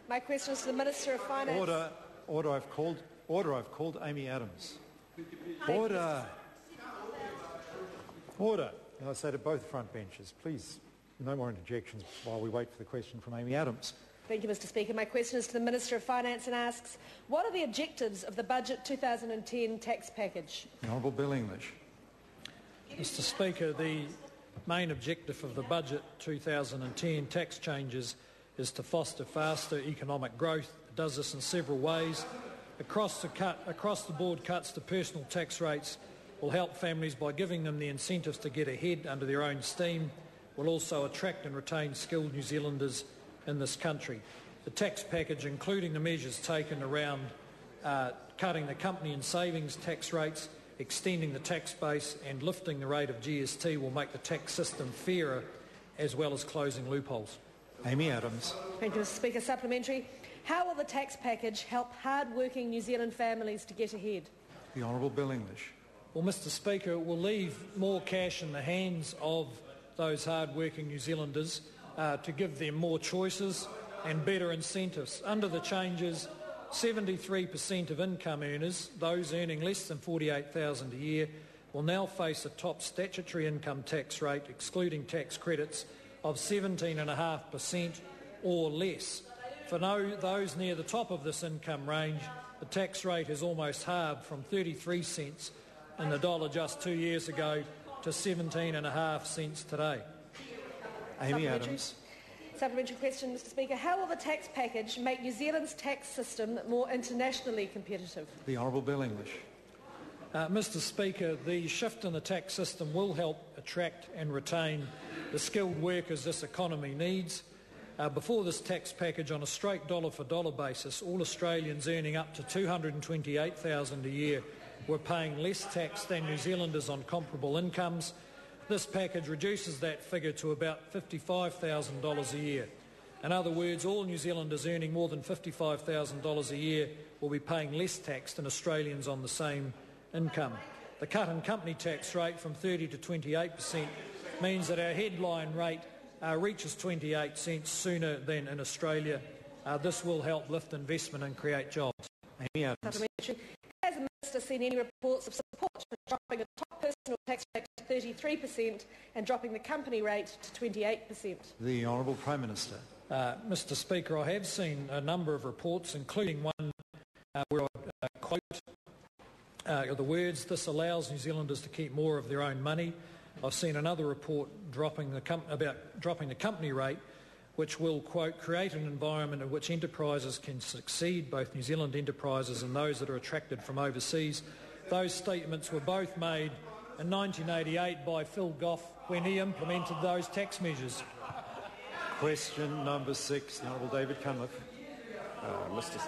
My question is to the Minister of Finance. Order. I've called Amy Adams. Order. And I say to both front benches, please, no more interjections while we wait for the question from Amy Adams. Thank you, Mr. Speaker. My question is to the Minister of Finance and asks, what are the objectives of the Budget 2010 tax package? The Honourable Bill English. Mr. Speaker, the main objective of the Budget 2010 tax changes is to foster faster economic growth. It does this in several ways. Across the board cuts to personal tax rates will help families by giving them the incentives to get ahead under their own steam, will also attract and retain skilled New Zealanders in this country. The tax package, including the measures taken around cutting the company and savings tax rates, extending the tax base and lifting the rate of GST, will make the tax system fairer as well as closing loopholes. Amy Adams. Thank you, Mr. Speaker. Supplementary. How will the tax package help hard-working New Zealand families to get ahead? The Honourable Bill English. Well, Mr. Speaker, it will leave more cash in the hands of those hard-working New Zealanders to give them more choices and better incentives. Under the changes, 73% of income earners, those earning less than $48,000 a year, will now face a top statutory income tax rate, excluding tax credits, of 17.5% or less. For those near the top of this income range, the tax rate has almost halved from 33 cents in the dollar just 2 years ago to 17.5 cents today. Amy Adams. Supplementary question, Mr. Speaker. How will the tax package make New Zealand's tax system more internationally competitive? The Honourable Bill English. Mr. Speaker, the shift in the tax system will help attract and retain the skilled workers this economy needs. Before this tax package, on a straight dollar-for-dollar basis, all Australians earning up to $228,000 a year were paying less tax than New Zealanders on comparable incomes. This package reduces that figure to about $55,000 a year. In other words, all New Zealanders earning more than $55,000 a year will be paying less tax than Australians on the same income. The cut in company tax rate from 30 to 28% means that our headline rate reaches 28 cents sooner than in Australia. This will help lift investment and create jobs. Amy Adams. Has the Minister seen any reports of support for dropping the top personal tax rate to 33% and dropping the company rate to 28%? The Honourable Prime Minister. Mr. Speaker, I have seen a number of reports, including one where I quote the words, "This allows New Zealanders to keep more of their own money." I've seen another report about dropping the company rate, which will, quote, "create an environment in which enterprises can succeed, both New Zealand enterprises and those that are attracted from overseas." Those statements were both made in 1988 by Phil Goff when he implemented those tax measures. Question number 6, the Honourable David Cunliffe. Mr.